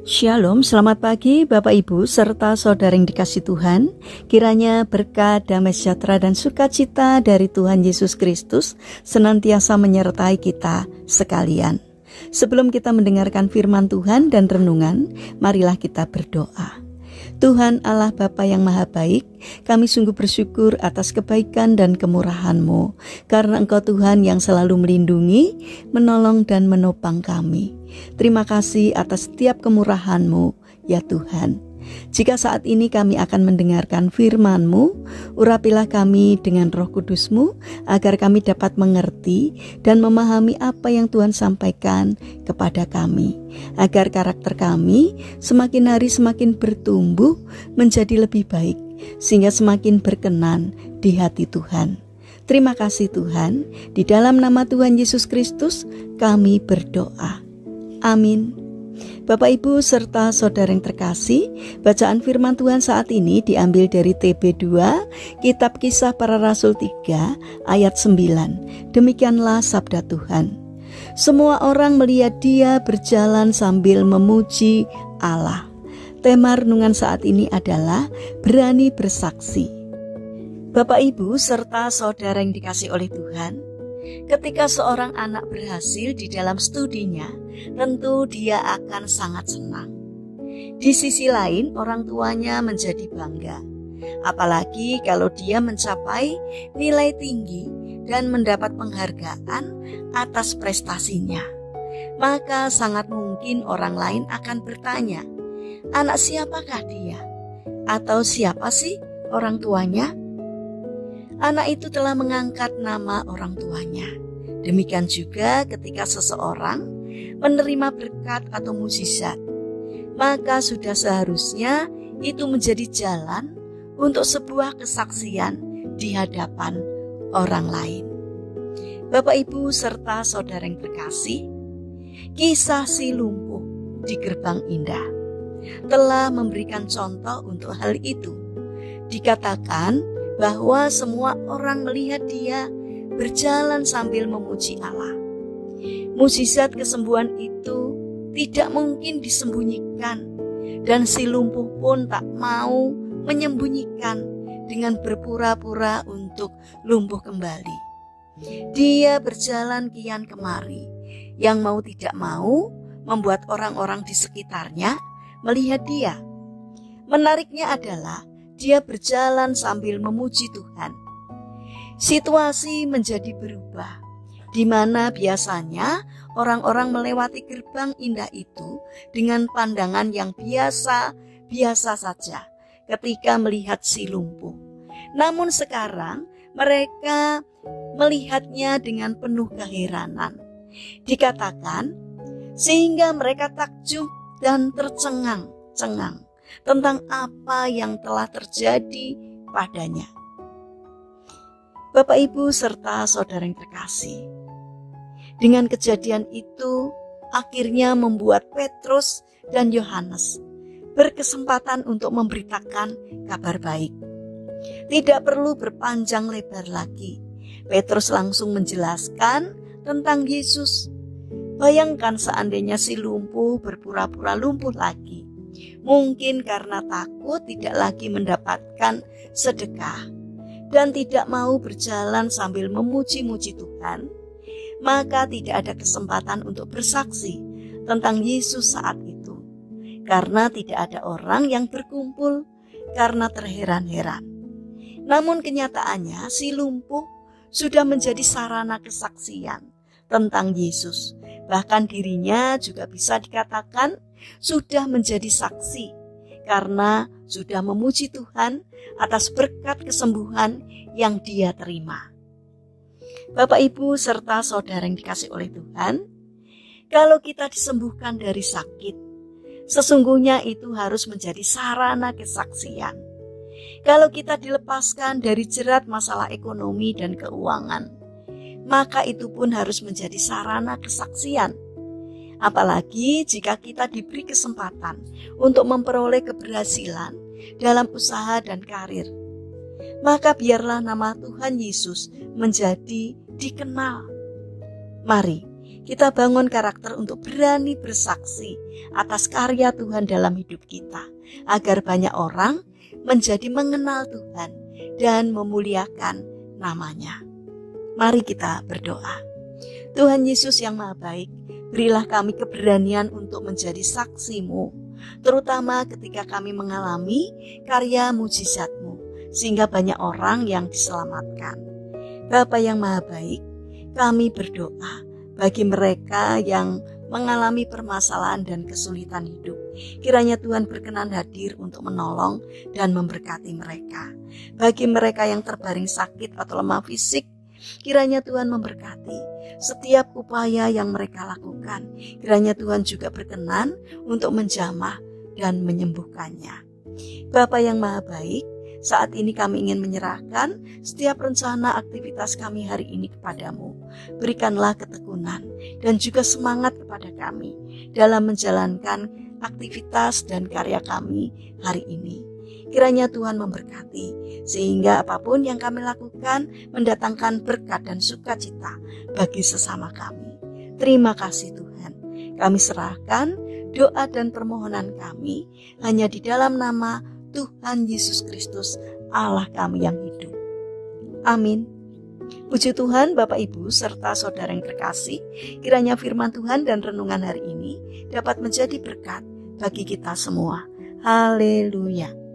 Shalom, selamat pagi Bapak Ibu serta saudara yang dikasihi Tuhan. Kiranya berkat, damai sejahtera dan sukacita dari Tuhan Yesus Kristus senantiasa menyertai kita sekalian. Sebelum kita mendengarkan firman Tuhan dan renungan, marilah kita berdoa. Tuhan Allah Bapa yang Maha Baik, kami sungguh bersyukur atas kebaikan dan kemurahan-Mu, karena Engkau Tuhan yang selalu melindungi, menolong dan menopang kami. Terima kasih atas setiap kemurahan-Mu, ya Tuhan. Jika saat ini kami akan mendengarkan firman-Mu, urapilah kami dengan Roh Kudus-Mu, agar kami dapat mengerti dan memahami apa yang Tuhan sampaikan kepada kami, agar karakter kami semakin hari semakin bertumbuh menjadi lebih baik, sehingga semakin berkenan di hati Tuhan. Terima kasih Tuhan, di dalam nama Tuhan Yesus Kristus kami berdoa. Amin. Bapak Ibu serta saudara yang terkasih, bacaan firman Tuhan saat ini diambil dari TB2, Kitab Kisah Para Rasul 3 ayat 9. Demikianlah sabda Tuhan. Semua orang melihat dia berjalan sambil memuji Allah. Tema renungan saat ini adalah berani bersaksi. Bapak Ibu serta saudara yang dikasihi oleh Tuhan, ketika seorang anak berhasil di dalam studinya, tentu dia akan sangat senang. Di sisi lain, orang tuanya menjadi bangga, apalagi kalau dia mencapai nilai tinggi dan mendapat penghargaan atas prestasinya. Maka sangat mungkin orang lain akan bertanya, anak siapakah dia? Atau siapa sih orang tuanya? Anak itu telah mengangkat nama orang tuanya. Demikian juga ketika seseorang menerima berkat atau mukjizat, maka sudah seharusnya itu menjadi jalan untuk sebuah kesaksian di hadapan orang lain. Bapak Ibu serta saudara yang terkasih, kisah si lumpuh di Gerbang Indah telah memberikan contoh untuk hal itu. Dikatakan bahwa semua orang melihat dia berjalan sambil memuji Allah. Mukjizat kesembuhan itu tidak mungkin disembunyikan, dan si lumpuh pun tak mau menyembunyikan dengan berpura-pura untuk lumpuh kembali. Dia berjalan kian kemari, yang mau tidak mau membuat orang-orang di sekitarnya melihat dia. Menariknya adalah dia berjalan sambil memuji Tuhan. Situasi menjadi berubah, di mana biasanya orang-orang melewati gerbang indah itu dengan pandangan yang biasa saja ketika melihat si lumpuh. Namun sekarang mereka melihatnya dengan penuh keheranan. Dikatakan, sehingga mereka takjub dan tercengang-cengang tentang apa yang telah terjadi padanya. Bapak Ibu serta saudara yang terkasih, dengan kejadian itu akhirnya membuat Petrus dan Yohanes berkesempatan untuk memberitakan kabar baik. Tidak perlu berpanjang lebar lagi, Petrus langsung menjelaskan tentang Yesus. Bayangkan seandainya si lumpuh berpura-pura lumpuh lagi, mungkin karena takut tidak lagi mendapatkan sedekah dan tidak mau berjalan sambil memuji-muji Tuhan, maka tidak ada kesempatan untuk bersaksi tentang Yesus saat itu, karena tidak ada orang yang berkumpul karena terheran-heran. Namun kenyataannya si lumpuh sudah menjadi sarana kesaksian tentang Yesus. Bahkan dirinya juga bisa dikatakan sudah menjadi saksi karena sudah memuji Tuhan atas berkat kesembuhan yang dia terima. Bapak Ibu serta saudara yang dikasihi oleh Tuhan, kalau kita disembuhkan dari sakit, sesungguhnya itu harus menjadi sarana kesaksian. Kalau kita dilepaskan dari jerat masalah ekonomi dan keuangan, maka itu pun harus menjadi sarana kesaksian. Apalagi jika kita diberi kesempatan untuk memperoleh keberhasilan dalam usaha dan karir, maka biarlah nama Tuhan Yesus menjadi dikenal. Mari Kita bangun karakter untuk berani bersaksi atas karya Tuhan dalam hidup kita, agar banyak orang menjadi mengenal Tuhan dan memuliakan namanya. Mari kita berdoa. Tuhan Yesus yang Maha Baik, berilah kami keberanian untuk menjadi saksi-Mu, terutama ketika kami mengalami karya mujizat-Mu, sehingga banyak orang yang diselamatkan. Bapa yang Maha Baik, kami berdoa bagi mereka yang mengalami permasalahan dan kesulitan hidup. Kiranya Tuhan berkenan hadir untuk menolong dan memberkati mereka. Bagi mereka yang terbaring sakit atau lemah fisik, kiranya Tuhan memberkati setiap upaya yang mereka lakukan. Kiranya Tuhan juga berkenan untuk menjamah dan menyembuhkannya. Bapa yang Maha Baik, saat ini kami ingin menyerahkan setiap rencana aktivitas kami hari ini kepadamu. Berikanlah ketekunan dan juga semangat kepada kami dalam menjalankan aktivitas dan karya kami hari ini. Kiranya Tuhan memberkati, sehingga apapun yang kami lakukan mendatangkan berkat dan sukacita bagi sesama kami. Terima kasih Tuhan. Kami serahkan doa dan permohonan kami hanya di dalam nama Tuhan Yesus Kristus, Allah kami yang hidup. Amin. Puji Tuhan, Bapak Ibu serta saudara yang terkasih, kiranya firman Tuhan dan renungan hari ini dapat menjadi berkat bagi kita semua. Haleluya.